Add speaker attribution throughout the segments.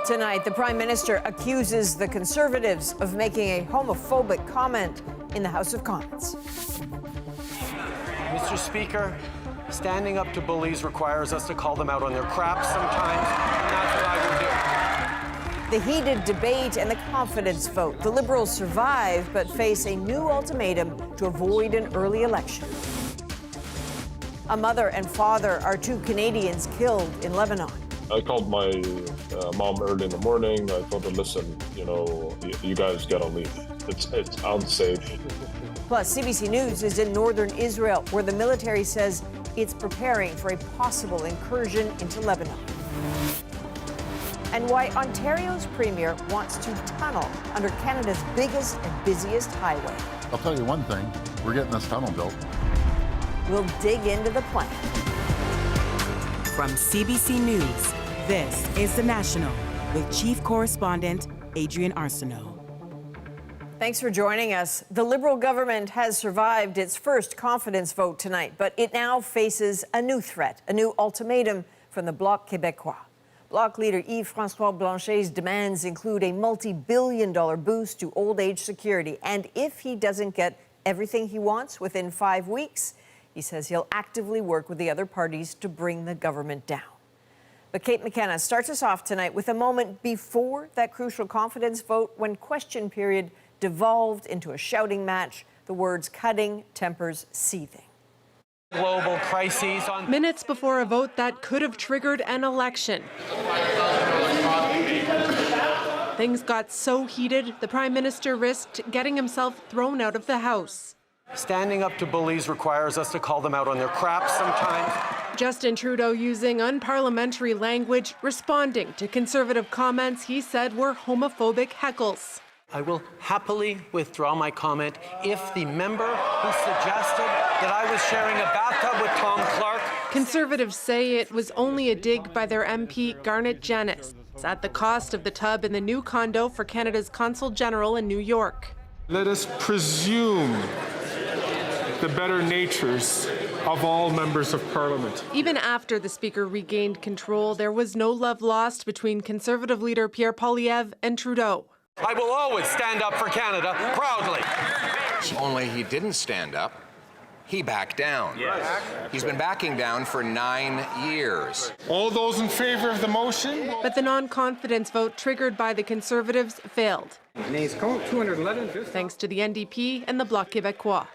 Speaker 1: Tonight, the Prime Minister accuses the Conservatives of making a homophobic comment in the House of Commons.
Speaker 2: Mr. Speaker, standing up to bullies requires us to call them out on their crap sometimes, and that's what I will do.
Speaker 1: The heated debate and the confidence vote. The Liberals survive but face a new ultimatum to avoid an early election. A mother and father are two Canadians killed in Lebanon.
Speaker 3: I called my mom early in the morning. I told her, listen, you guys gotta leave. It's unsafe.
Speaker 1: Plus, CBC News is in northern Israel, where the military says it's preparing for a possible incursion into Lebanon. And why Ontario's premier wants to tunnel under Canada's biggest and busiest highway.
Speaker 4: I'll tell you one thing, we're getting this tunnel built.
Speaker 1: We'll dig into the plan.
Speaker 5: From CBC News, this is The National with Chief Correspondent Adrian Arsenault.
Speaker 1: Thanks for joining us. The Liberal government has survived its first confidence vote tonight, but it now faces a new threat, a new ultimatum from the Bloc Québécois. Bloc leader Yves-François Blanchet's demands include a multi-billion-dollar boost to old age security. And if he doesn't get everything he wants within 5 weeks, he says he'll actively work with the other parties to bring the government down. But Kate McKenna starts us off tonight with a moment before that crucial confidence vote when question period devolved into a shouting match, the words cutting, tempers seething.
Speaker 2: Global crises on
Speaker 6: minutes before a vote that could have triggered an election. Things got so heated, the Prime Minister risked getting himself thrown out of the House.
Speaker 2: Standing up to bullies requires us to call them out on their crap sometimes.
Speaker 6: Justin Trudeau using unparliamentary language, responding to Conservative comments he said were homophobic heckles.
Speaker 2: I will happily withdraw my comment if the member who suggested that I was sharing a bathtub with Tom Clark.
Speaker 6: Conservatives say it was only a dig by their MP Garnet Janis at the cost of the tub in the new condo for Canada's Consul General in New York.
Speaker 7: Let us presume the better natures of all members of Parliament.
Speaker 6: Even after the Speaker regained control, there was no love lost between Conservative leader Pierre Poilievre and Trudeau.
Speaker 2: I will always stand up for Canada proudly.
Speaker 8: Only he didn't stand up. He backed down. Yes. He's been backing down for 9 years.
Speaker 7: All those in favor of the motion?
Speaker 6: But the non-confidence vote triggered by the Conservatives failed. Thanks to the NDP and the Bloc Québécois.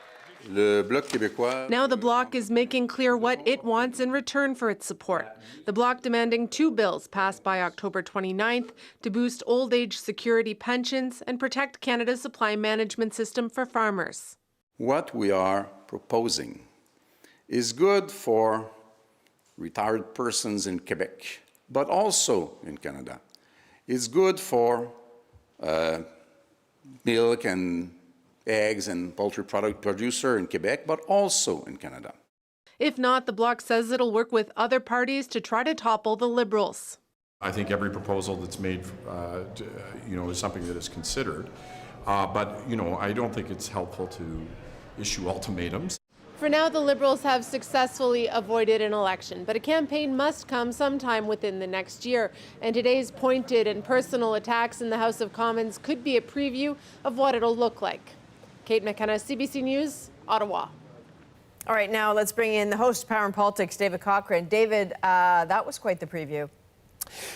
Speaker 6: Now the Bloc is making clear what it wants in return for its support. The Bloc demanding 2 bills passed by October 29th to boost old age security pensions and protect Canada's supply management system for farmers.
Speaker 9: What we are proposing is good for retired persons in Quebec, but also in Canada. It's good for milk and eggs and poultry product producer in Quebec, but also in Canada.
Speaker 6: If not, the Bloc says it'll work with other parties to try to topple the Liberals.
Speaker 10: I think every proposal that's made, is something that is considered. But I don't think it's helpful to issue ultimatums.
Speaker 6: For now, the Liberals have successfully avoided an election, but a campaign must come sometime within the next year. And today's pointed and personal attacks in the House of Commons could be a preview of what it'll look like. Kate McKenna, CBC News, Ottawa.
Speaker 1: All right, now let's bring in the host of Power and Politics, David Cochrane. David, that was quite the preview.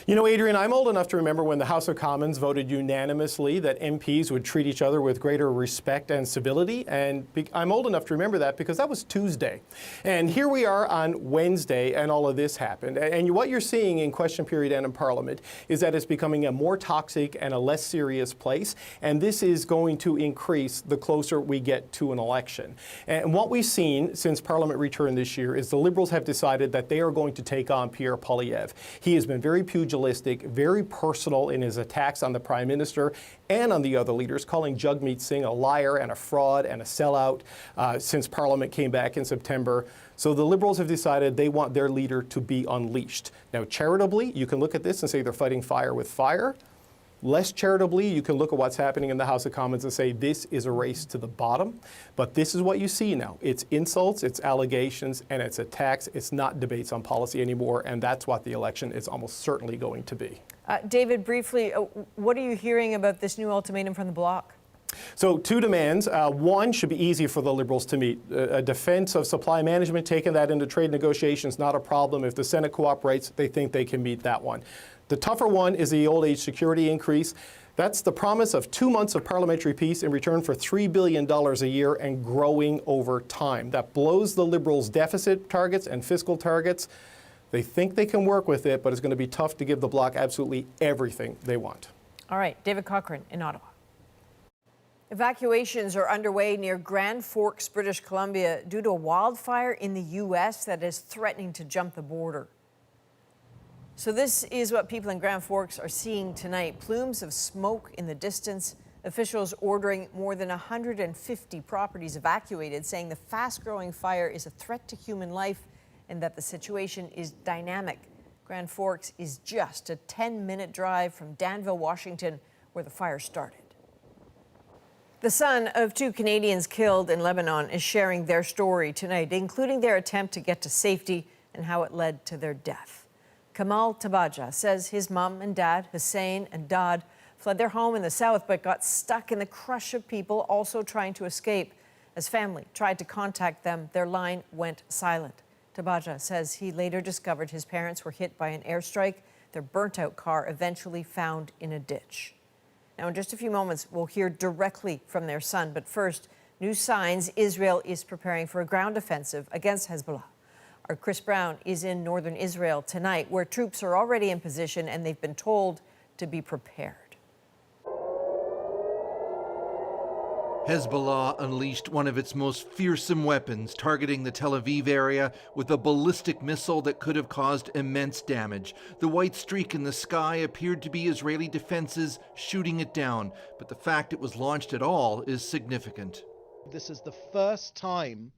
Speaker 11: You know, Adrian, I'm old enough to remember when the House of Commons voted unanimously that MPs would treat each other with greater respect and civility. And I'm old enough to remember that because that was Tuesday. And here we are on Wednesday, and all of this happened. And what you're seeing in question period and in Parliament is that it's becoming a more toxic and a less serious place. And this is going to increase the closer we get to an election. And what we've seen since Parliament returned this year is the Liberals have decided that they are going to take on Pierre Poilievre. He has been very pugilistic, very personal in his attacks on the Prime Minister and on the other leaders, calling Jagmeet Singh a liar and a fraud and a sellout since Parliament came back in September. So the Liberals have decided they want their leader to be unleashed. Now, charitably, you can look at this and say they're fighting fire with fire. Less charitably, you can look at what's happening in the House of Commons and say this is a race to the bottom. But this is what you see now. It's insults, it's allegations, and it's attacks. It's not debates on policy anymore, and that's what the election is almost certainly going to be.
Speaker 1: David, briefly, what are you hearing about this new ultimatum from the Bloc?
Speaker 11: So 2 demands. One should be easy for the Liberals to meet. A defense of supply management, taking that into trade negotiations, not a problem. If the Senate cooperates, they think they can meet that one. The tougher one is the old age security increase. That's the promise of 2 months of parliamentary peace in return for $3 billion a year and growing over time. That blows the Liberals' deficit targets and fiscal targets. They think they can work with it, but it's going to be tough to give the Bloc absolutely everything they want.
Speaker 1: All right, David Cochrane in Ottawa. Evacuations are underway near Grand Forks, British Columbia, due to a wildfire in the U.S. that is threatening to jump the border. So this is what people in Grand Forks are seeing tonight. Plumes of smoke in the distance. Officials ordering more than 150 properties evacuated, saying the fast-growing fire is a threat to human life and that the situation is dynamic. Grand Forks is just a 10-minute drive from Danville, Washington, where the fire started. The son of 2 Canadians killed in Lebanon is sharing their story tonight, including their attempt to get to safety and how it led to their death. Kamal Tabaja says his mom and dad, Hussein and Dad, fled their home in the south but got stuck in the crush of people also trying to escape. As family tried to contact them, their line went silent. Tabaja says he later discovered his parents were hit by an airstrike, their burnt-out car eventually found in a ditch. Now, in just a few moments, we'll hear directly from their son. But first, new signs Israel is preparing for a ground offensive against Hezbollah. Our Chris Brown is in northern Israel tonight, where troops are already in position and they've been told to be prepared.
Speaker 12: Hezbollah unleashed one of its most fearsome weapons, targeting the Tel Aviv area with a ballistic missile that could have caused immense damage. The white streak in the sky appeared to be Israeli defenses shooting it down, but the fact it was launched at all is significant.
Speaker 13: This is the first time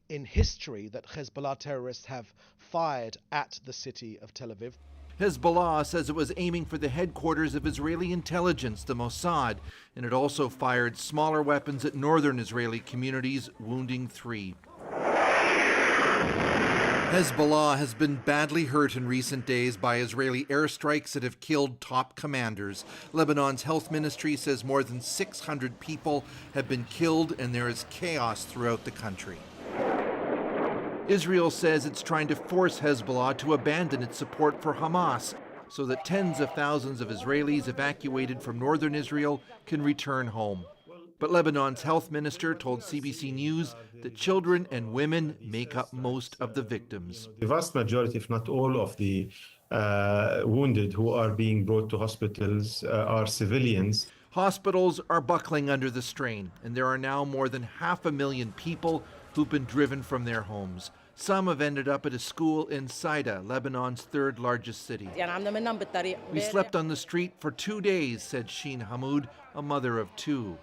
Speaker 13: in history that Hezbollah terrorists have fired at the city of Tel Aviv.
Speaker 12: Hezbollah says it was aiming for the headquarters of Israeli intelligence, the Mossad, and it also fired smaller weapons at northern Israeli communities, wounding 3. Hezbollah has been badly hurt in recent days by Israeli airstrikes that have killed top commanders. Lebanon's health ministry says more than 600 people have been killed and there is chaos throughout the country. Israel says it's trying to force Hezbollah to abandon its support for Hamas so that tens of thousands of Israelis evacuated from northern Israel can return home. But Lebanon's health minister told CBC News that children and women make up most of the victims.
Speaker 14: The vast majority, if not all, of the wounded who are being brought to hospitals are civilians.
Speaker 12: Hospitals are buckling under the strain, and there are now more than 500,000 people who've been driven from their homes. Some have ended up at a school in Saida, Lebanon's 3rd largest city. We slept on the street for 2 days, said Sheen Hamoud, a mother of 2.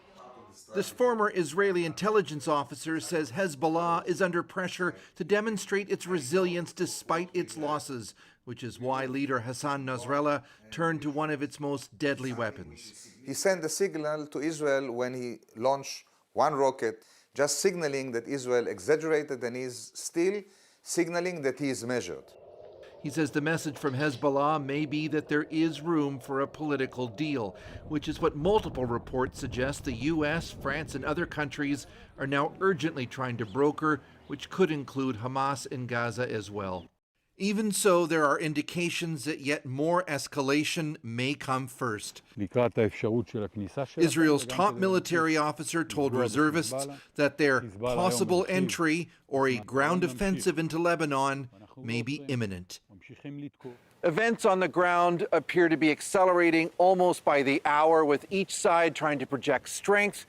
Speaker 12: This former Israeli intelligence officer says Hezbollah is under pressure to demonstrate its resilience despite its losses, which is why leader Hassan Nasrallah turned to one of its most deadly weapons.
Speaker 15: He sent a signal to Israel when he launched one rocket, just signaling that Israel exaggerated and is still signaling that he is measured.
Speaker 12: He says the message from Hezbollah may be that there is room for a political deal, which is what multiple reports suggest the U.S., France, and other countries are now urgently trying to broker, which could include Hamas in Gaza as well. Even so, there are indications that yet more escalation may come first. Israel's top military officer told reservists that their possible entry or a ground offensive into Lebanon may be imminent. Events on the ground appear to be accelerating almost by the hour, with each side trying to project strength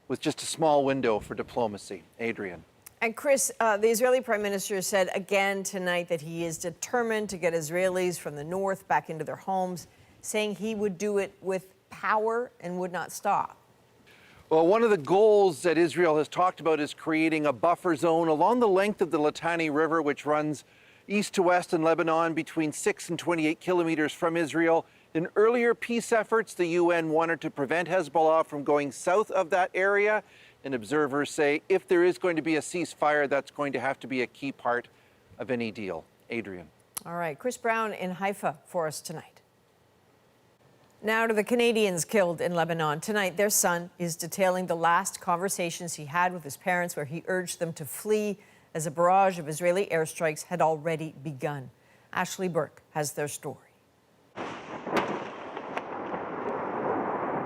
Speaker 12: with just a small window for diplomacy. Adrian.
Speaker 1: And Chris, the Israeli Prime Minister said again tonight that he is determined to get Israelis from the north back into their homes, saying he would do it with power and would not stop.
Speaker 12: Well, one of the goals that Israel has talked about is creating a buffer zone along the length of the Litani River, which runs east to west in Lebanon between 6 and 28 kilometers from Israel. In earlier peace efforts, the UN wanted to prevent Hezbollah from going south of that area. And observers say if there is going to be a ceasefire, that's going to have to be a key part of any deal. Adrian.
Speaker 1: All right, Chris Brown in Haifa for us tonight. Now to the Canadians killed in Lebanon. Tonight, their son is detailing the last conversations he had with his parents, where he urged them to flee as a barrage of Israeli airstrikes had already begun. Ashley Burke has their story.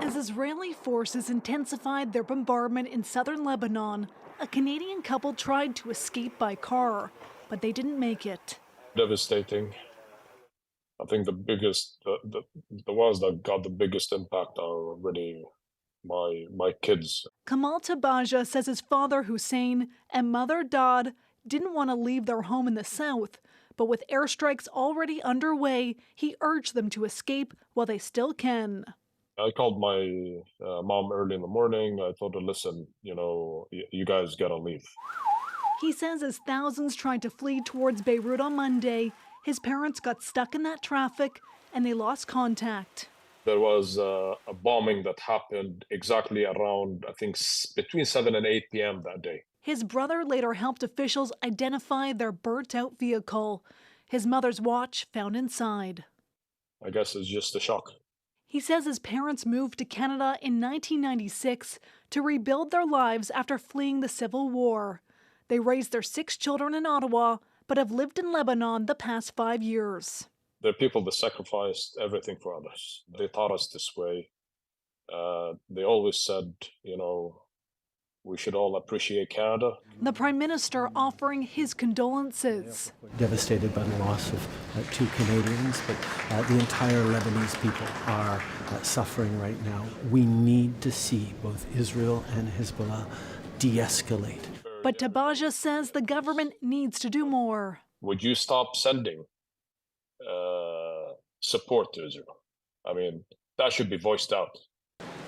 Speaker 16: As Israeli forces intensified their bombardment in southern Lebanon, a Canadian couple tried to escape by car, but they didn't make it.
Speaker 3: Devastating. I think the ones that got the biggest impact are really my kids.
Speaker 16: Kamal Tabaja says his father Hussein and mother Dad didn't want to leave their home in the south, but with airstrikes already underway, he urged them to escape while they still can.
Speaker 3: I called my mom early in the morning. I told her, listen, you guys gotta leave.
Speaker 16: He says as thousands tried to flee towards Beirut on Monday, his parents got stuck in that traffic and they lost contact.
Speaker 3: There was a bombing that happened exactly around, I think, between 7 and 8 p.m. that day.
Speaker 16: His brother later helped officials identify their burnt-out vehicle. His mother's watch found inside.
Speaker 3: I guess it's just a shock.
Speaker 16: He says his parents moved to Canada in 1996 to rebuild their lives after fleeing the Civil War. They raised their 6 children in Ottawa, but have lived in Lebanon the past 5 years.
Speaker 3: There are people that sacrificed everything for others. They taught us this way. They always said, we should all appreciate Canada.
Speaker 16: The Prime Minister offering his condolences.
Speaker 17: Devastated by the loss of 2 Canadians, but the entire Lebanese people are suffering right now. We need to see both Israel and Hezbollah de-escalate.
Speaker 16: But Tabaja says the government needs to do more.
Speaker 3: Would you stop sending support to Israel? I mean, that should be voiced out.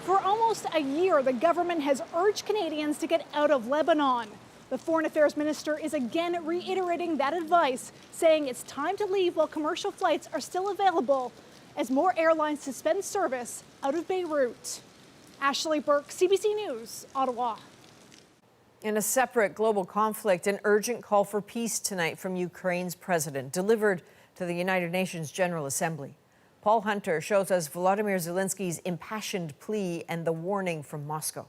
Speaker 18: For almost a year, the government has urged Canadians to get out of Lebanon. The Foreign Affairs Minister is again reiterating that advice, saying it's time to leave while commercial flights are still available as more airlines suspend service out of Beirut. Ashley Burke, CBC News, Ottawa.
Speaker 1: In a separate global conflict, an urgent call for peace tonight from Ukraine's president, delivered to the United Nations General Assembly. Paul Hunter shows us Volodymyr Zelensky's impassioned plea and the warning from Moscow.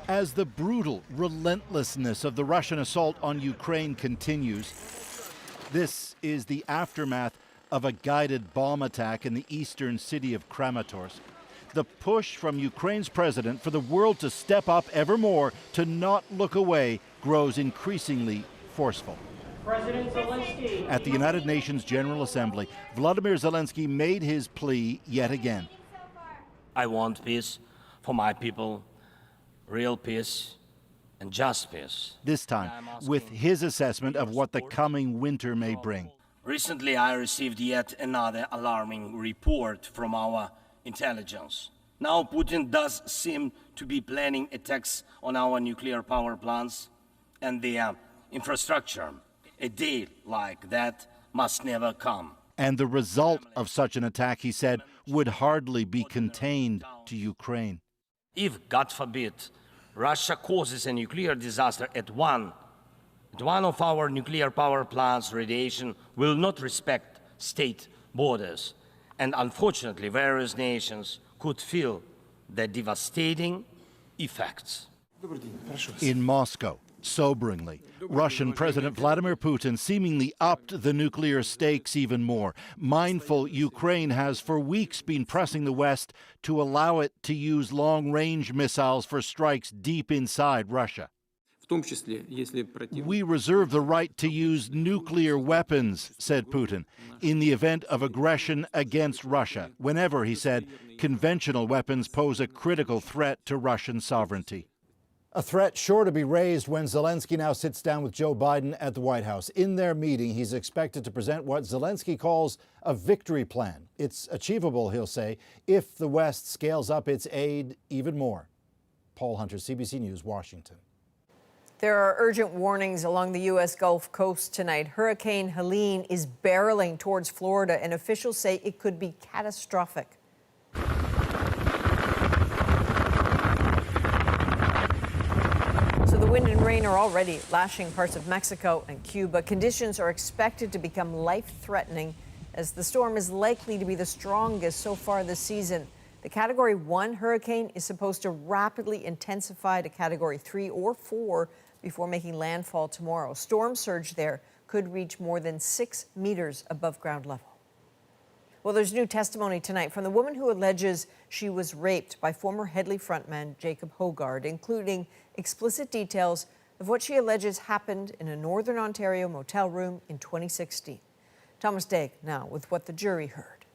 Speaker 19: As the brutal relentlessness of the Russian assault on Ukraine continues, this is the aftermath of a guided bomb attack in the eastern city of Kramatorsk. The push from Ukraine's president for the world to step up ever more, to not look away, grows increasingly forceful.
Speaker 20: President Zelenskyy.
Speaker 19: At the United Nations General Assembly, Volodymyr Zelenskyy made his plea yet again.
Speaker 20: I want peace for my people, real peace and just peace.
Speaker 19: This time, with his assessment of what the coming winter may bring.
Speaker 20: Recently, I received yet another alarming report from our intelligence. Now Putin does seem to be planning attacks on our nuclear power plants and the infrastructure. A day like that must never come.
Speaker 19: And the result of such an attack, he said, would hardly be contained to Ukraine.
Speaker 20: If, God forbid, Russia causes a nuclear disaster at one of our nuclear power plants, radiation will not respect state borders. And unfortunately, various nations could feel the devastating effects.
Speaker 19: In Moscow, soberingly, Russian President Vladimir Putin seemingly upped the nuclear stakes even more. Mindful, Ukraine has for weeks been pressing the West to allow it to use long-range missiles for strikes deep inside Russia. We reserve the right to use nuclear weapons, said Putin, in the event of aggression against Russia, whenever, he said, conventional weapons pose a critical threat to Russian sovereignty.
Speaker 21: A threat sure to be raised when Zelenskyy now sits down with Joe Biden at the White House. In their meeting, he's expected to present what Zelenskyy calls a victory plan. It's achievable, he'll say, if the West scales up its aid even more. Paul Hunter, CBC News, Washington.
Speaker 1: There are urgent warnings along the U.S. Gulf Coast tonight. Hurricane Helene is barreling towards Florida, and officials say it could be catastrophic. So the wind and rain are already lashing parts of Mexico and Cuba. Conditions are expected to become life-threatening as the storm is likely to be the strongest so far this season. The Category 1 hurricane is supposed to rapidly intensify to Category 3 or 4 before making landfall tomorrow. Storm surge there could reach more than 6 meters above ground level. Well, there's new testimony tonight from the woman who alleges she was raped by former Hedley frontman Jacob Hoggard, including explicit details of what she alleges happened in a Northern Ontario motel room in 2016. Thomas Daigle now with what the jury heard.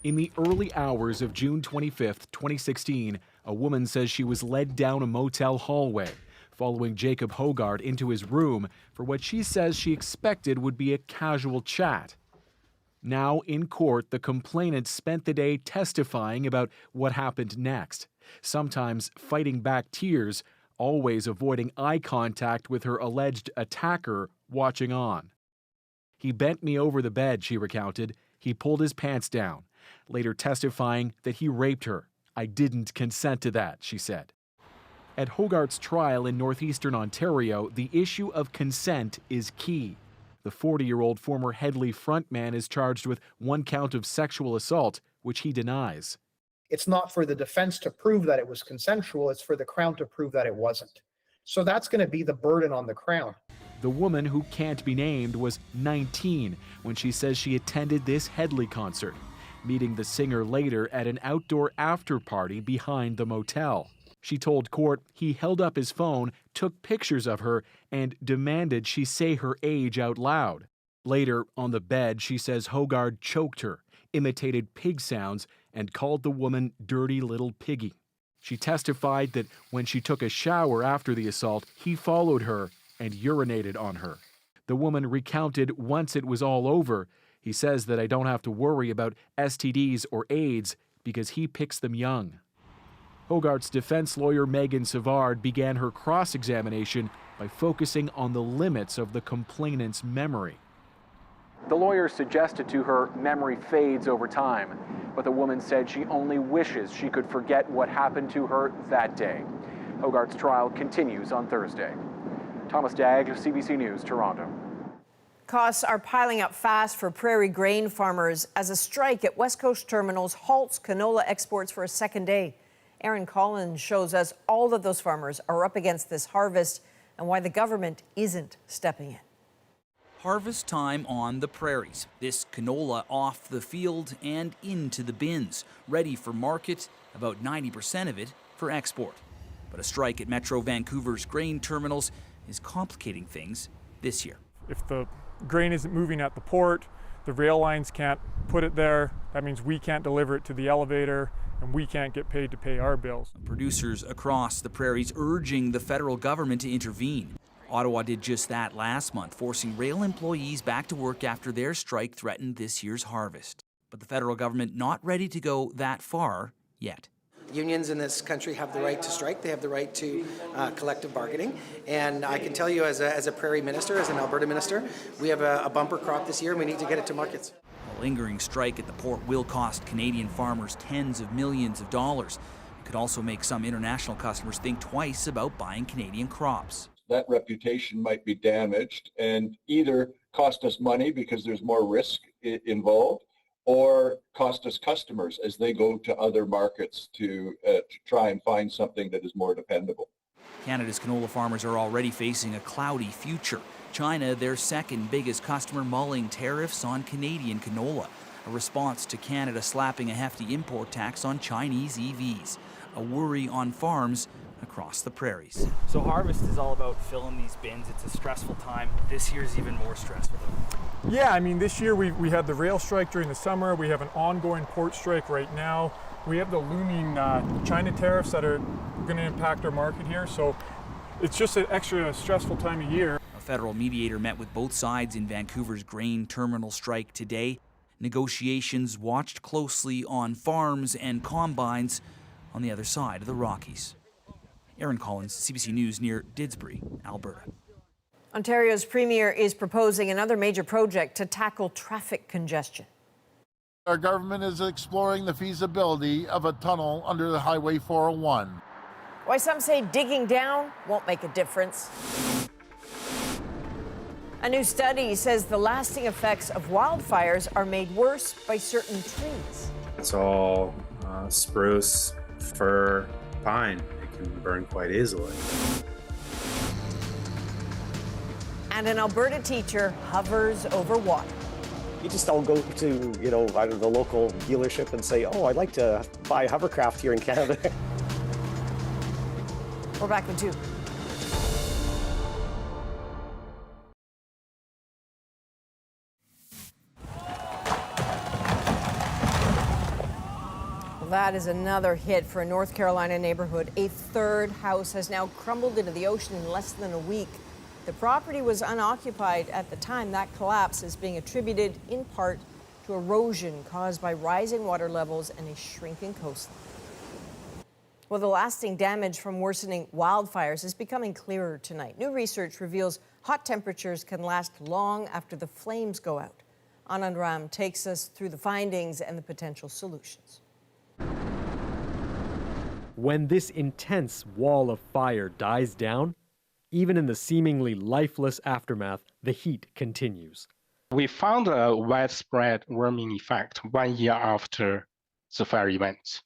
Speaker 4: In the early hours of June 25th, 2016, a woman says she was led down a motel hallway, following Jacob Hoggard into his room for what she says she expected would be a casual chat. Now in court, the complainant spent the day testifying about what happened next, sometimes fighting back tears, always avoiding eye contact with her alleged attacker watching on. He bent me over the bed, she recounted. He pulled his pants down, later testifying that he raped her. I didn't consent to that, she said. At Hoggard's trial in northeastern Ontario, the issue of consent is key. The 40-year-old former Hedley frontman is charged with 1 count of sexual assault, which he denies.
Speaker 22: It's not for the defense to prove that it was consensual, it's for the Crown to prove that it wasn't. So that's going to be the burden on the Crown.
Speaker 4: The woman, who can't be named, was 19 when she says she attended this Hedley concert, meeting the singer later at an outdoor after-party behind the motel. She told court he held up his phone, took pictures of her, and demanded she say her age out loud. Later, on the bed, she says Hoggard choked her, imitated pig sounds, and called the woman dirty little piggy. She testified that when she took a shower after the assault, he followed her and urinated on her. The woman recounted once it was all over. He says that I don't have to worry about STDs or AIDS because he picks them young. Hoggard's defense lawyer Megan Savard began her cross-examination by focusing on the limits of the complainant's memory. The lawyer suggested to her memory fades over time, but the woman said she only wishes she could forget what happened to her that day. Hoggard's trial continues on Thursday. Thomas Daigle, CBC News, Toronto.
Speaker 1: Costs are piling up fast for prairie grain farmers as a strike at West Coast terminals halts canola exports for a second day. Aaron Collins shows us all of those farmers are up against this harvest and why the government isn't stepping in.
Speaker 23: Harvest time on the prairies. This canola off the field and into the bins, ready for market, about 90% of it for export. But a strike at Metro Vancouver's grain terminals is complicating things this year.
Speaker 24: If the grain isn't moving at the port, the rail lines can't put it there. That means we can't deliver it to the elevator and we can't get paid to pay our bills.
Speaker 23: Producers across the prairies urging the federal government to intervene. Ottawa did just that last month, forcing rail employees back to work after their strike threatened this year's harvest. But the federal government not ready to go that far yet.
Speaker 25: Unions in this country have the right to strike. They have the right to collective bargaining. And I can tell you as a prairie minister, as an Alberta minister, we have a bumper crop this year and we need to get it to markets.
Speaker 23: A lingering strike at the port will cost Canadian farmers tens of millions of dollars. It could also make some international customers think twice about buying Canadian crops.
Speaker 26: That reputation might be damaged and either cost us money because there's more risk involved, or cost us customers as they go to other markets to try and find something that is more dependable.
Speaker 23: Canada's canola farmers are already facing a cloudy future. China, their second biggest customer, mulling tariffs on Canadian canola, a response to Canada slapping a hefty import tax on Chinese EVs, a worry on farms across the prairies.
Speaker 27: So harvest is all about filling these bins. It's a stressful time. This year's even more stressful.
Speaker 24: Yeah, I mean, this year we had the rail strike during the summer. We have an ongoing port strike right now. We have the looming China tariffs that are going to impact our market here. So it's just an extra stressful time of year.
Speaker 23: A federal mediator met with both sides in Vancouver's grain terminal strike today. Negotiations watched closely on farms and combines on the other side of the Rockies. Aaron Collins, CBC News near Didsbury, Alberta.
Speaker 1: Ontario's premier is proposing another major project to tackle traffic congestion.
Speaker 28: Our government is exploring the feasibility of a tunnel under the Highway 401.
Speaker 1: Why some say digging down won't make a difference. A new study says the lasting effects of wildfires are made worse by certain trees.
Speaker 2: It's all spruce, fir, pine. It can burn quite easily.
Speaker 1: And an Alberta teacher hovers over water.
Speaker 5: You just don't go to, either the local dealership and say, oh, I'd like to buy a hovercraft here in Canada.
Speaker 1: We're back in 2. Well, that is another hit for a North Carolina neighborhood. A third house has now crumbled into the ocean in less than a week. The property was unoccupied at the time. That collapse is being attributed in part to erosion caused by rising water levels and a shrinking coastline. Well, the lasting damage from worsening wildfires is becoming clearer tonight. New research reveals hot temperatures can last long after the flames go out. Anand Ram takes us through the findings and the potential solutions.
Speaker 4: When this intense wall of fire dies down, even in the seemingly lifeless aftermath, the heat continues.
Speaker 6: We found a widespread warming effect 1 year after the fire events.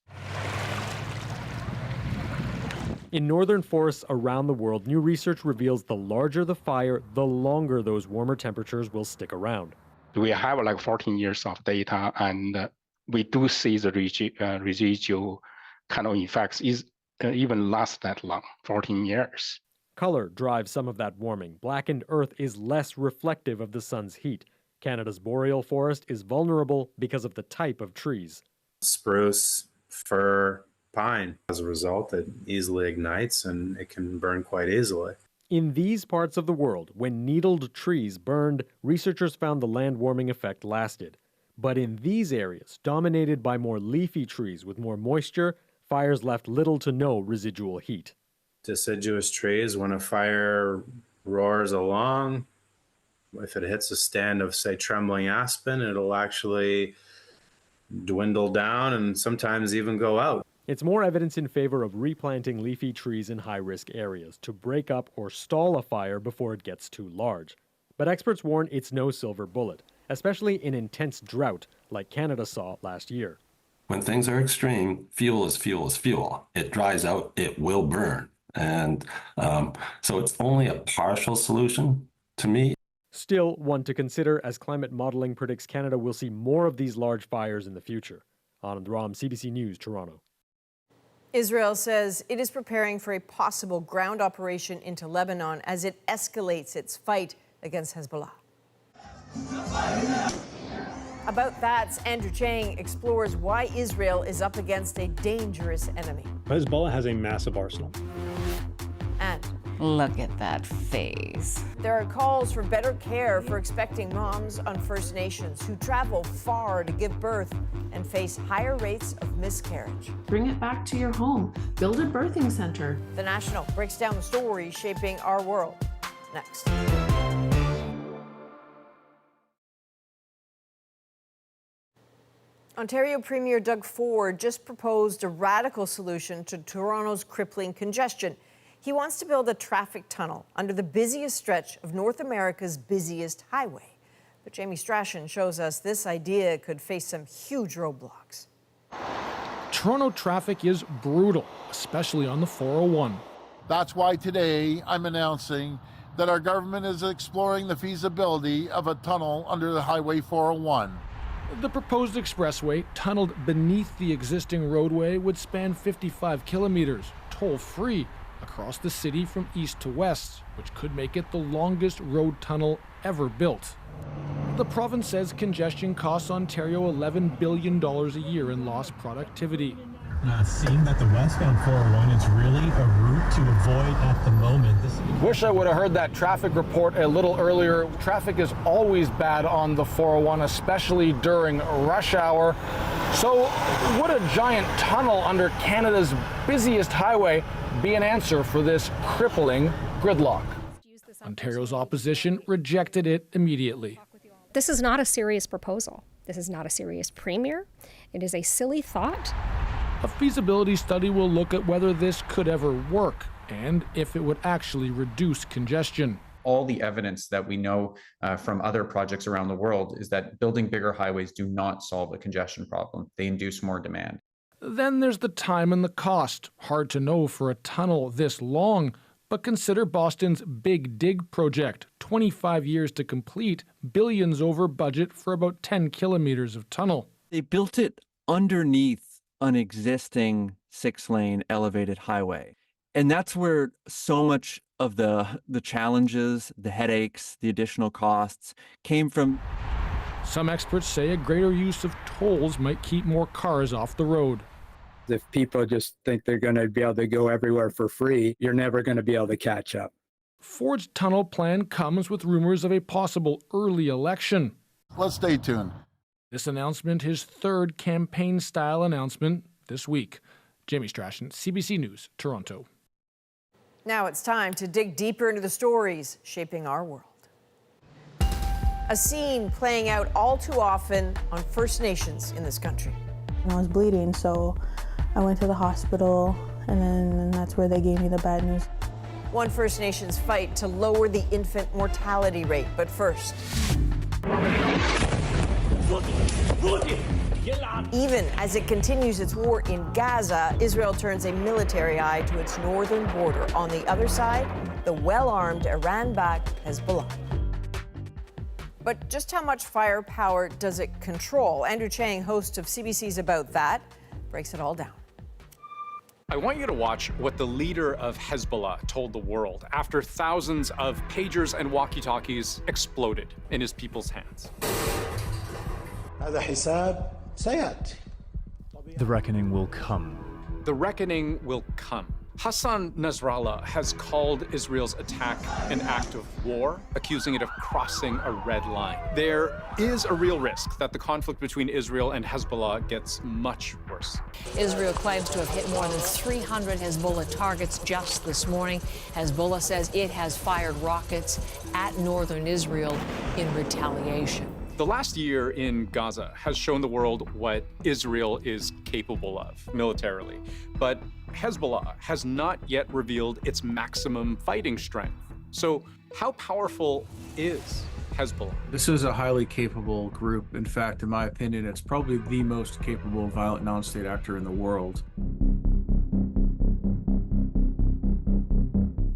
Speaker 4: In northern forests around the world, new research reveals the larger the fire, the longer those warmer temperatures will stick around.
Speaker 6: We have like 14 years of data, and we do see the residual kind of effects even last that long, 14 years.
Speaker 4: Color drives some of that warming. Blackened earth is less reflective of the sun's heat. Canada's boreal forest is vulnerable because of the type of trees.
Speaker 2: Spruce, fir, pine. As a result, it easily ignites and it can burn quite easily.
Speaker 4: In these parts of the world, when needled trees burned, researchers found the land warming effect lasted. But in these areas, dominated by more leafy trees with more moisture, fires left little to no residual heat.
Speaker 2: Deciduous trees, when a fire roars along, if it hits a stand of, say, trembling aspen, it'll actually dwindle down and sometimes even go out.
Speaker 4: It's more evidence in favor of replanting leafy trees in high-risk areas to break up or stall a fire before it gets too large. But experts warn it's no silver bullet, especially in intense drought like Canada saw last year.
Speaker 7: When things are extreme, fuel is fuel is fuel. It dries out, it will burn. And so it's only a partial solution to me.
Speaker 4: Still one to consider, as climate modeling predicts Canada will see more of these large fires in the future. Anand Ram, CBC News, Toronto.
Speaker 1: Israel says it is preparing for a possible ground operation into Lebanon as it escalates its fight against Hezbollah. About that, Andrew Chang explores why Israel is up against a dangerous enemy.
Speaker 8: Hezbollah has a massive arsenal.
Speaker 1: And
Speaker 9: look at that face.
Speaker 1: There are calls for better care for expecting moms on First Nations who travel far to give birth and face higher rates of miscarriage.
Speaker 10: Bring it back to your home. Build a birthing center.
Speaker 1: The National breaks down the stories shaping our world. Next. Ontario Premier Doug Ford just proposed a radical solution to Toronto's crippling congestion. He wants to build a traffic tunnel under the busiest stretch of North America's busiest highway. But Jamie Strachan shows us this idea could face some huge roadblocks.
Speaker 11: Toronto traffic is brutal, especially on the 401.
Speaker 28: That's why today I'm announcing that our government is exploring the feasibility of a tunnel under the Highway 401.
Speaker 11: The proposed expressway, tunneled beneath the existing roadway, would span 55 kilometers, toll-free, across the city from east to west, which could make it the longest road tunnel ever built. The province says congestion costs Ontario $11 billion a year in lost productivity.
Speaker 8: Seeing that the westbound 401 is really a route to avoid at the moment.
Speaker 11: Wish I would have heard that traffic report a little earlier. Traffic is always bad on the 401, especially during rush hour. So would a giant tunnel under Canada's busiest highway be an answer for this crippling gridlock? Ontario's opposition rejected it immediately.
Speaker 29: This is not a serious proposal. This is not a serious premier. It is a silly thought.
Speaker 11: A feasibility study will look at whether this could ever work and if it would actually reduce congestion.
Speaker 3: all the evidence that we know from other projects around the world is that building bigger highways do not solve the congestion problem. They induce more demand.
Speaker 11: Then there's the time and the cost. Hard to know for a tunnel this long, but consider Boston's Big Dig project. 25 years to complete, billions over budget for about 10 kilometers of tunnel.
Speaker 12: They built it underneath an existing 6-lane elevated highway. And that's where so much of the challenges, the headaches, the additional costs came from.
Speaker 11: Some experts say a greater use of tolls might keep more cars off the road.
Speaker 13: If people just think they're going to be able to go everywhere for free, you're never going to be able to catch up.
Speaker 11: Ford's tunnel plan comes with rumors of a possible early election.
Speaker 28: Let's stay tuned.
Speaker 11: This announcement, his third campaign-style announcement this week. Jamie Strachan, CBC News, Toronto.
Speaker 1: Now it's time to dig deeper into the stories shaping our world. A scene playing out all too often on First Nations in this country.
Speaker 14: I was bleeding, so I went to the hospital, and then that's where they gave me the bad news.
Speaker 1: One First Nations fight to lower the infant mortality rate. But first, even as it continues its war in Gaza, Israel turns a military eye to its northern border. On the other side, the well-armed Iran-backed Hezbollah. But just how much firepower does it control? Andrew Chang, host of CBC's About That, breaks it all down.
Speaker 15: I want you to watch what the leader of Hezbollah told the world after thousands of pagers and walkie-talkies exploded in his people's hands.
Speaker 16: The reckoning will come.
Speaker 15: The reckoning will come. Hassan Nasrallah has called Israel's attack an act of war, accusing it of crossing a red line. There is a real risk that the conflict between Israel and Hezbollah gets much worse.
Speaker 17: Israel claims to have hit more than 300 Hezbollah targets just this morning. Hezbollah says it has fired rockets at northern Israel in retaliation.
Speaker 15: The last year in Gaza has shown the world what Israel is capable of militarily, but Hezbollah has not yet revealed its maximum fighting strength. So how powerful is Hezbollah?
Speaker 18: This is a highly capable group. In fact, in my opinion, it's probably the most capable violent non-state actor in the world.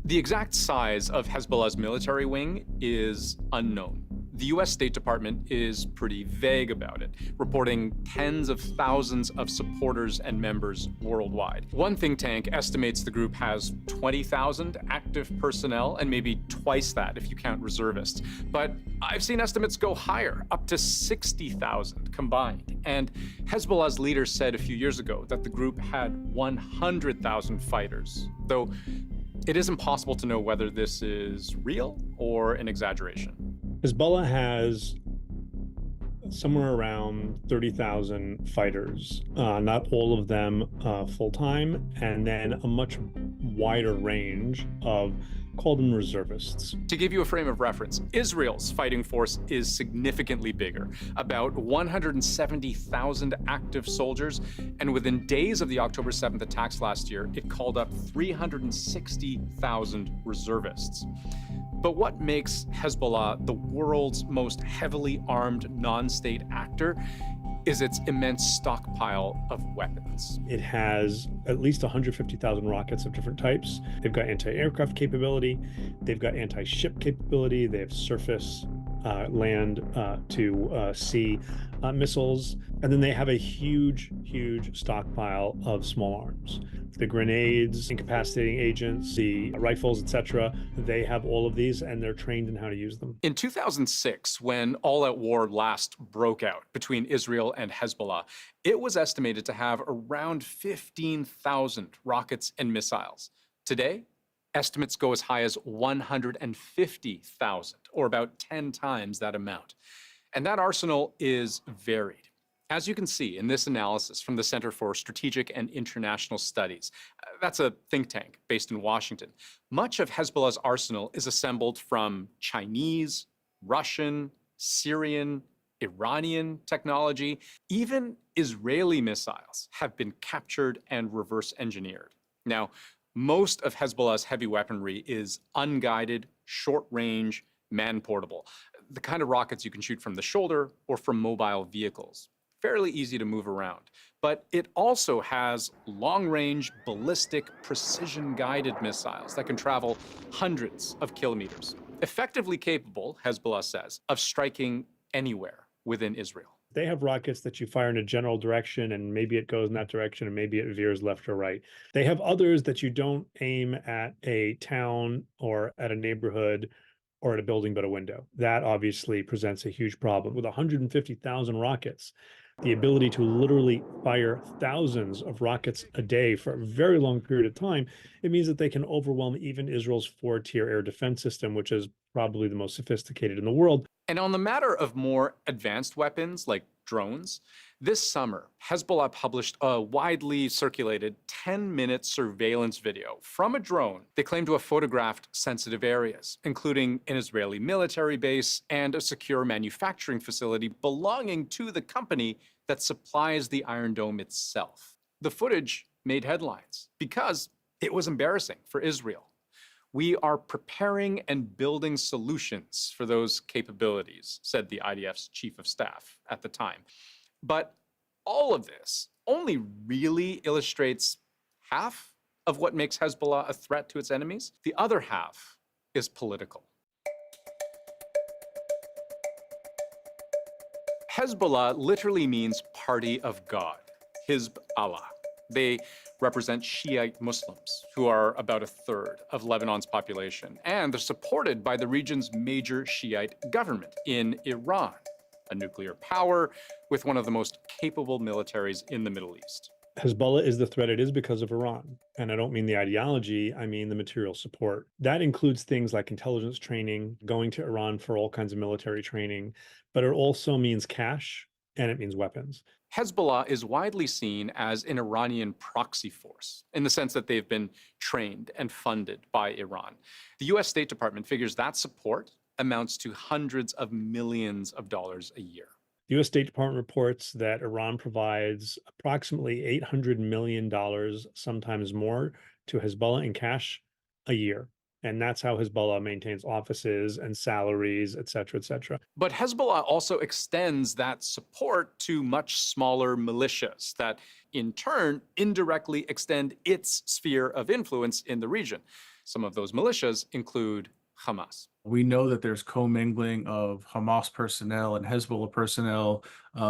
Speaker 15: The exact size of Hezbollah's military wing is unknown. The U.S. State Department is pretty vague about it, reporting tens of thousands of supporters and members worldwide. One think tank estimates the group has 20,000 active personnel, and maybe twice that if you count reservists. But I've seen estimates go higher, up to 60,000 combined. And Hezbollah's leader said a few years ago that the group had 100,000 fighters, though it is impossible to know whether this is real or an exaggeration.
Speaker 20: Hezbollah has somewhere around 30,000 fighters, not all of them full-time, and then a much wider range of, call them reservists.
Speaker 15: To give you a frame of reference, Israel's fighting force is significantly bigger, about 170,000 active soldiers, and within days of the October 7th attacks last year, it called up 360,000 reservists. But what makes Hezbollah the world's most heavily armed non-state actor is its immense stockpile of weapons.
Speaker 20: It has at least 150,000 rockets of different types. They've got anti-aircraft capability. They've got anti-ship capability. They have surface, land to sea missiles. And then they have a huge, huge stockpile of small arms. The grenades, incapacitating agents, the rifles, etc. They have all of these, and they're trained in how to use them.
Speaker 15: In 2006, when all-out war last broke out between Israel and Hezbollah, it was estimated to have around 15,000 rockets and missiles. Today, estimates go as high as 150,000, or about 10 times that amount. And that arsenal is varied. As you can see in this analysis from the Center for Strategic and International Studies, that's a think tank based in Washington, much of Hezbollah's arsenal is assembled from Chinese, Russian, Syrian, Iranian technology. Even Israeli missiles have been captured and reverse engineered. Now, most of Hezbollah's heavy weaponry is unguided, short-range, man-portable, the kind of rockets you can shoot from the shoulder or from mobile vehicles. Fairly easy to move around. But it also has long-range, ballistic, precision-guided missiles that can travel hundreds of kilometers, effectively capable, Hezbollah says, of striking anywhere within Israel.
Speaker 20: They have rockets that you fire in a general direction, and maybe it goes in that direction, and maybe it veers left or right. They have others that you don't aim at a town or at a neighborhood or at a building but a window. That obviously presents a huge problem. With 150,000 rockets, the ability to literally fire thousands of rockets a day for a very long period of time, it means that they can overwhelm even Israel's 4-tier air defense system, which is probably the most sophisticated in the world.
Speaker 15: And on the matter of more advanced weapons like drones, this summer, Hezbollah published a widely circulated 10-minute surveillance video from a drone they claim to have photographed sensitive areas, including an Israeli military base and a secure manufacturing facility belonging to the company that supplies the Iron Dome itself. The footage made headlines because it was embarrassing for Israel. We are preparing and building solutions for those capabilities, said the IDF's chief of staff at the time. But all of this only really illustrates half of what makes Hezbollah a threat to its enemies. The other half is political. Hezbollah literally means party of God, Hizb Allah. They represent Shiite Muslims, who are about a third of Lebanon's population, and they're supported by the region's major Shiite government in Iran, a nuclear power with one of the most capable militaries in the Middle East.
Speaker 20: Hezbollah is the threat it is because of Iran. And I don't mean the ideology, I mean the material support. That includes things like intelligence training, going to Iran for all kinds of military training, but it also means cash and it means weapons.
Speaker 15: Hezbollah is widely seen as an Iranian proxy force in the sense that they've been trained and funded by Iran. The US State Department figures that support amounts to hundreds of millions of dollars a year.
Speaker 20: The US State Department reports that Iran provides approximately $800 million, sometimes more, to Hezbollah in cash a year. And that's how Hezbollah maintains offices and salaries, et cetera, et cetera.
Speaker 15: But Hezbollah also extends that support to much smaller militias that, in turn, indirectly extend its sphere of influence in the region. Some of those militias include Hamas.
Speaker 18: We know that there's commingling of Hamas personnel and Hezbollah personnel,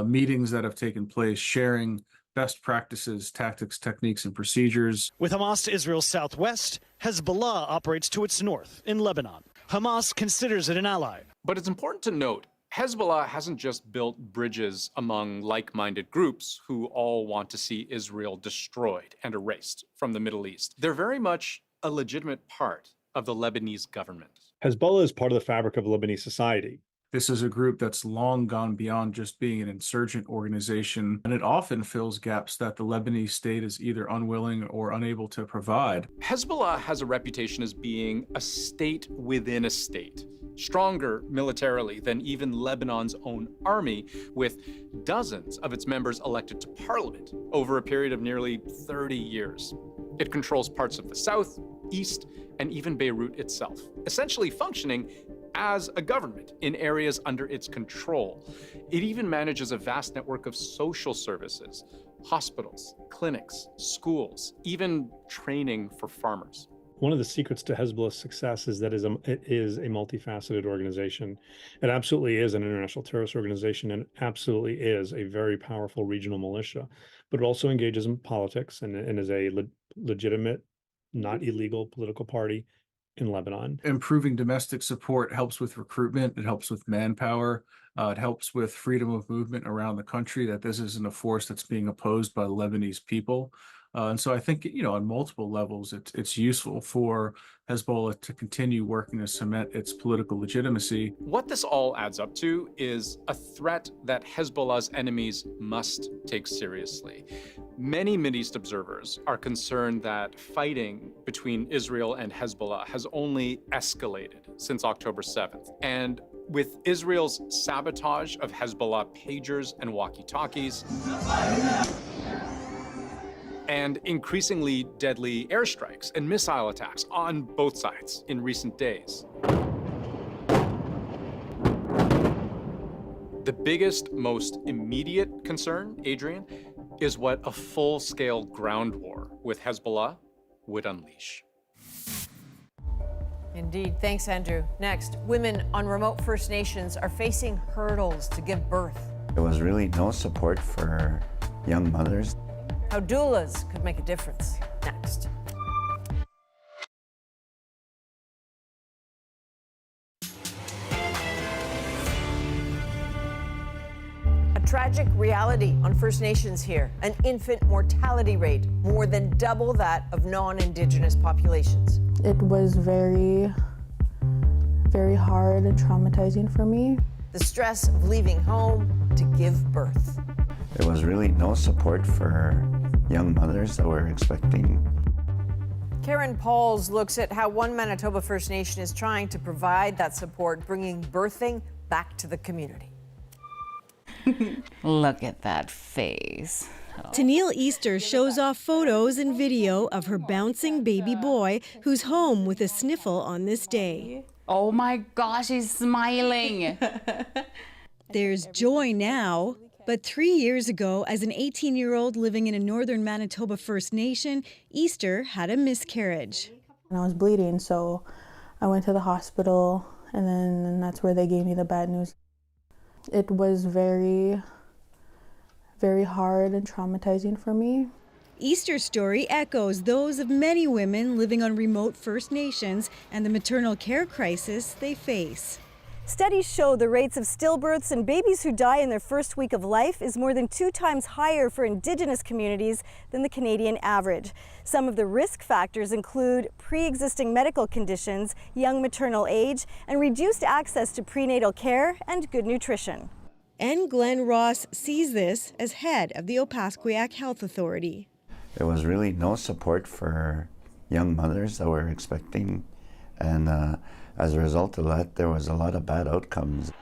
Speaker 18: meetings that have taken place, sharing best practices, tactics, techniques, and procedures.
Speaker 5: With Hamas to Israel's southwest, Hezbollah operates to its north in Lebanon. Hamas considers it an ally.
Speaker 15: But it's important to note, Hezbollah hasn't just built bridges among like-minded groups who all want to see Israel destroyed and erased from the Middle East. They're very much a legitimate part of the Lebanese government.
Speaker 20: Hezbollah is part of the fabric of Lebanese society.
Speaker 18: This is a group that's long gone beyond just being an insurgent organization, and it often fills gaps that the Lebanese state is either unwilling or unable to provide.
Speaker 15: Hezbollah has a reputation as being a state within a state, stronger militarily than even Lebanon's own army, with dozens of its members elected to parliament over a period of nearly 30 years. It controls parts of the south, east, and even Beirut itself, essentially functioning as a government in areas under its control. It even manages a vast network of social services, hospitals, clinics, schools, even training for farmers.
Speaker 20: One of the secrets to Hezbollah's success is that it is a multifaceted organization. It absolutely is an international terrorist organization and absolutely is a very powerful regional militia, but it also engages in politics and is a legitimate, not illegal political party in Lebanon.
Speaker 18: Improving domestic support helps with recruitment. It helps with manpower. It helps with freedom of movement around the country, that this isn't a force that's being opposed by the Lebanese people. And so I think, on multiple levels, it's useful for Hezbollah to continue working to cement its political legitimacy.
Speaker 15: What this all adds up to is a threat that Hezbollah's enemies must take seriously. Many Mideast observers are concerned that fighting between Israel and Hezbollah has only escalated since October 7th. And with Israel's sabotage of Hezbollah pagers and walkie-talkies, and increasingly deadly airstrikes and missile attacks on both sides in recent days, The biggest, most immediate concern, Adrian, is what a full-scale ground war with Hezbollah would unleash.
Speaker 1: Indeed. Thanks, Andrew. Next, women on remote First Nations are facing hurdles to give birth.
Speaker 6: There was really no support for young mothers.
Speaker 1: How doulas could make a difference. Next. A tragic reality on First Nations here. An infant mortality rate more than double that of non-Indigenous populations.
Speaker 14: It was very, very hard and traumatizing for me.
Speaker 1: The stress of leaving home to give birth.
Speaker 6: There was really no support for young mothers that were expecting.
Speaker 1: Karen Pauls looks at how one Manitoba First Nation is trying to provide that support, bringing birthing back to the community.
Speaker 9: Look at that face.
Speaker 19: Tennille Easter shows off photos and video of her bouncing baby boy who's home with a sniffle on this day.
Speaker 9: Oh my gosh, he's smiling.
Speaker 19: There's joy now, but 3 years ago, as an 18-year-old living in a northern Manitoba First Nation, Easter had a miscarriage.
Speaker 14: And I was bleeding, so I went to the hospital, and that's where they gave me the bad news. It was very, very hard and traumatizing for me.
Speaker 19: Easter's story echoes those of many women living on remote First Nations and the maternal care crisis they face.
Speaker 21: Studies show the rates of stillbirths and babies who die in their first week of life is more than 2 times higher for Indigenous communities than the Canadian average. Some of the risk factors include pre-existing medical conditions, young maternal age, and reduced access to prenatal care and good nutrition.
Speaker 19: And Glenn Ross sees this as head of the Opaskwayak Health Authority.
Speaker 6: There was really no support for young mothers that were expecting, and as a result of that, there was a lot of bad outcomes.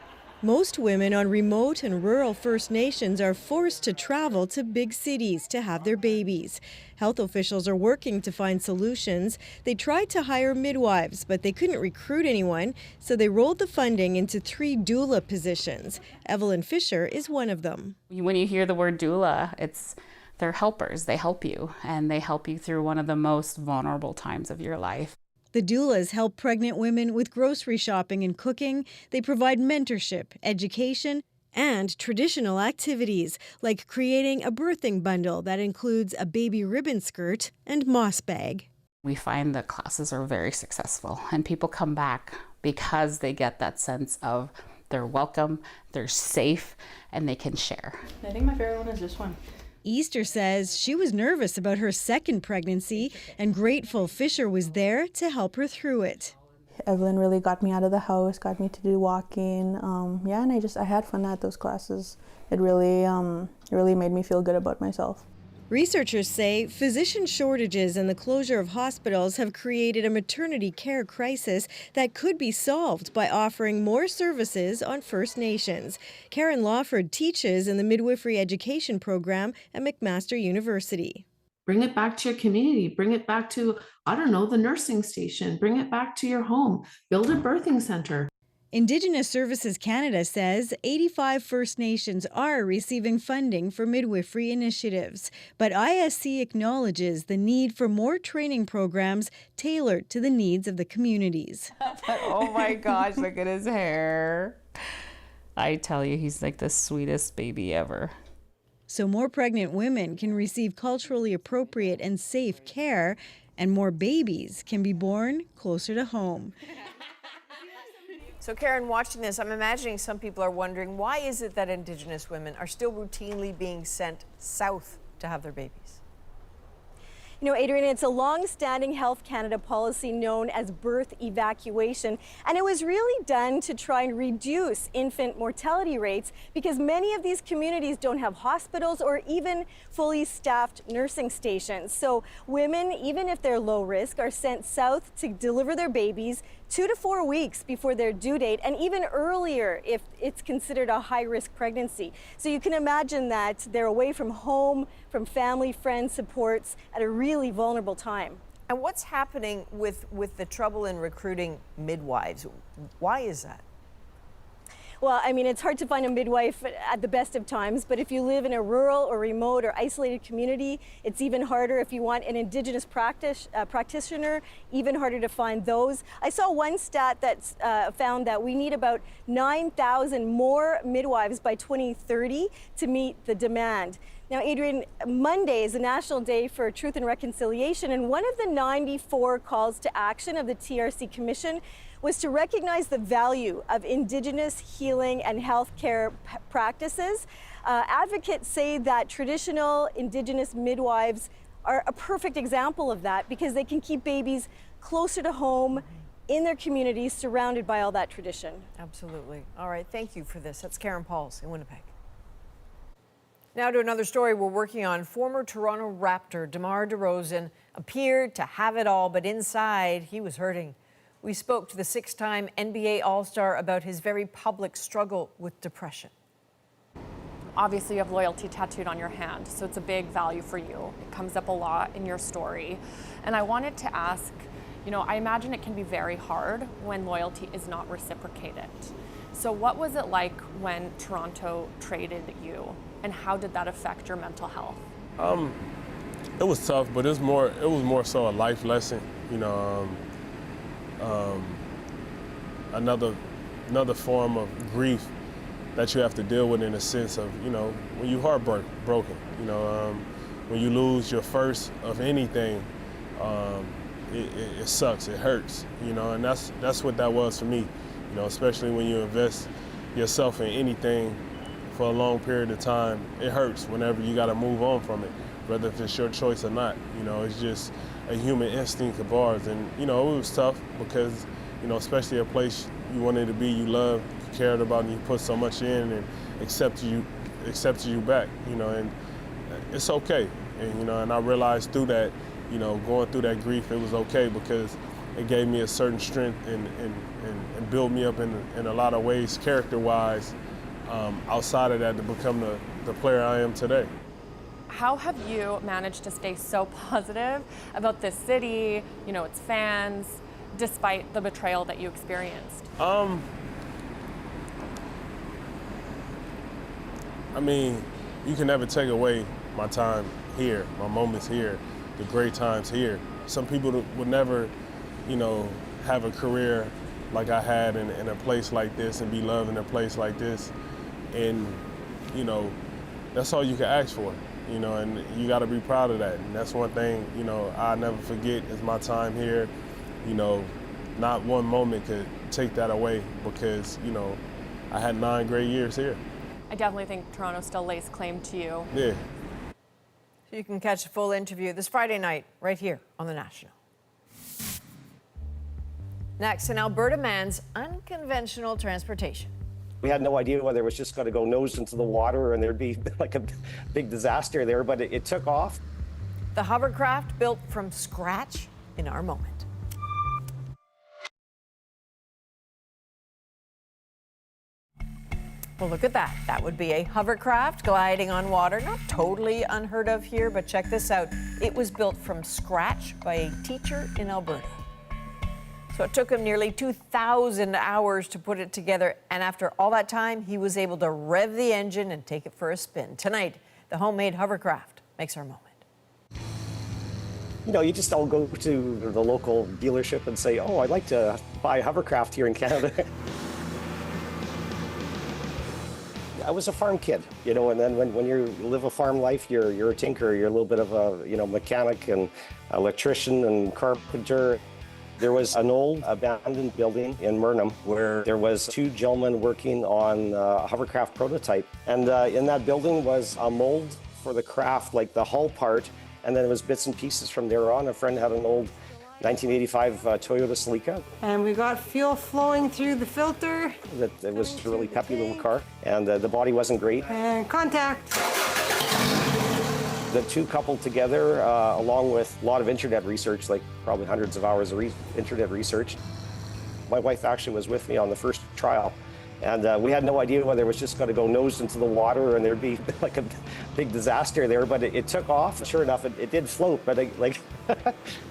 Speaker 19: Most women on remote and rural First Nations are forced to travel to big cities to have their babies. Health officials are working to find solutions. They tried to hire midwives, but they couldn't recruit anyone, so they rolled the funding into 3 doula positions. Evelyn Fisher is one of them.
Speaker 9: When you hear the word doula, they're helpers. They help you, and they help you through one of the most vulnerable times of your life.
Speaker 19: The doulas help pregnant women with grocery shopping and cooking. They provide mentorship, education, and traditional activities, like creating a birthing bundle that includes a baby ribbon skirt and moss bag.
Speaker 9: We find the classes are very successful, and people come back because they get that sense of they're welcome, they're safe, and they can share.
Speaker 21: I think my favorite one is this one.
Speaker 19: Easter says she was nervous about her second pregnancy and grateful Fisher was there to help her through it.
Speaker 14: Evelyn really got me out of the house, got me to do walking. And I had fun at those classes. It really made me feel good about myself.
Speaker 19: Researchers say physician shortages and the closure of hospitals have created a maternity care crisis that could be solved by offering more services on First Nations. Karen Lawford teaches in the midwifery education program at McMaster University.
Speaker 10: Bring it back to your community. Bring it back to, the nursing station. Bring it back to your home. Build a birthing center.
Speaker 19: Indigenous Services Canada says 85 First Nations are receiving funding for midwifery initiatives, but ISC acknowledges the need for more training programs tailored to the needs of the communities.
Speaker 9: Oh my gosh, look at his hair. I tell you, he's like the sweetest baby ever.
Speaker 19: So more pregnant women can receive culturally appropriate and safe care, and more babies can be born closer to home.
Speaker 1: So Karen, watching this, I'm imagining some people are wondering, why is it that Indigenous women are still routinely being sent south to have their babies?
Speaker 21: You know, Adrian, it's a long-standing Health Canada policy known as birth evacuation, and it was really done to try and reduce infant mortality rates because many of these communities don't have hospitals or even fully staffed nursing stations. So women, even if they're low risk, are sent south to deliver their babies 2 to 4 weeks before their due date, and even earlier if it's considered a high-risk pregnancy. So you can imagine that they're away from home, from family, friends, supports at a really vulnerable time.
Speaker 1: And what's happening with the trouble in recruiting midwives? Why is that?
Speaker 21: Well, I mean, it's hard to find a midwife at the best of times, but if you live in a rural or remote or isolated community, it's even harder. If you want an Indigenous practitioner, even harder to find those. I saw one stat that found that we need about 9,000 more midwives by 2030 to meet the demand. Now, Adrian, Monday is a National Day for Truth and Reconciliation, and one of the 94 calls to action of the TRC Commission was to recognize the value of Indigenous healing and healthcare practices. Advocates say that traditional Indigenous midwives are a perfect example of that because they can keep babies closer to home in their communities, surrounded by all that tradition.
Speaker 1: Absolutely. All right, thank you for this. That's Karen Pauls in Winnipeg. Now to another story we're working on. Former Toronto Raptor DeMar DeRozan appeared to have it all, but inside he was hurting. We spoke to the six-time NBA All-Star about his very public struggle with depression.
Speaker 2: Obviously, you have loyalty tattooed on your hand, so it's a big value for you. It comes up a lot in your story. And I wanted to ask, I imagine it can be very hard when loyalty is not reciprocated. So what was it like when Toronto traded you, and how did that affect your mental health?
Speaker 4: It was tough, but it was more so a life lesson. Another form of grief that you have to deal with, in a sense of, when you're heartbroken, when you lose your first of anything, it sucks, it hurts, and that's what that was for me, especially when you invest yourself in anything for a long period of time. It hurts whenever you got to move on from it, whether if it's your choice or not. It's just a human instinct of ours, and it was tough because, especially a place you wanted to be, you loved, you cared about, and you put so much in, and accepted you back, and it's okay. And I realized through that, going through that grief, it was okay because it gave me a certain strength and built me up in a lot of ways, character-wise, outside of that, to become the player I am today.
Speaker 2: How have you managed to stay so positive about this city, its fans, despite the betrayal that you experienced?
Speaker 4: I mean, you can never take away my time here, my moments here, the great times here. Some people would never, have a career like I had in a place like this and be loved in a place like this. And, that's all you can ask for, and you got to be proud of that. And that's one thing, I'll never forget is my time here. Not one moment could take that away because, I had 9 great years here.
Speaker 2: I definitely think Toronto still lays claim to you.
Speaker 4: Yeah.
Speaker 1: You can catch a full interview this Friday night right here on The National. Next, an Alberta man's unconventional transportation.
Speaker 7: We had no idea whether it was just going to go nose into the water and there'd be like a big disaster there, but it took off.
Speaker 1: The hovercraft built from scratch in our moment. Well, look at that. That would be a hovercraft gliding on water. Not totally unheard of here, but check this out. It was built from scratch by a teacher in Alberta. So it took him nearly 2,000 hours to put it together, and after all that time, he was able to rev the engine and take it for a spin. Tonight, the homemade hovercraft makes our moment.
Speaker 7: You just all go to the local dealership and say, oh, I'd like to buy a hovercraft here in Canada. I was a farm kid, and then when you live a farm life, you're a tinker, you're a little bit of a, mechanic and electrician and carpenter. There was an old abandoned building in Murnum where there was 2 gentlemen working on a hovercraft prototype. And in that building was a mold for the craft, like the hull part, and then it was bits and pieces from there on. A friend had an old 1985 Toyota Celica.
Speaker 22: And we got fuel flowing through the filter.
Speaker 7: It was a really peppy little car, and the body wasn't great.
Speaker 22: And contact.
Speaker 7: The 2 coupled together, along with a lot of internet research, like probably hundreds of hours of internet research. My wife actually was with me on the first trial, and we had no idea whether it was just going to go nose into the water and there'd be like a big disaster there, but it took off. Sure enough, it did float, but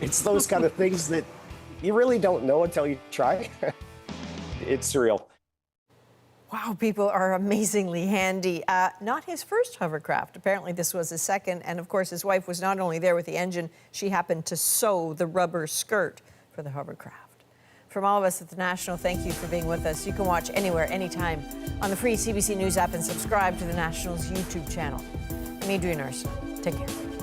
Speaker 7: it's those kind of things that you really don't know until you try. It's surreal.
Speaker 1: Wow, people are amazingly handy. Not his first hovercraft. Apparently this was his second. And of course, his wife was not only there with the engine, she happened to sew the rubber skirt for the hovercraft. From all of us at The National, thank you for being with us. You can watch anywhere, anytime on the free CBC News app and subscribe to The National's YouTube channel. I'm Adrienne Arsenault. Take care.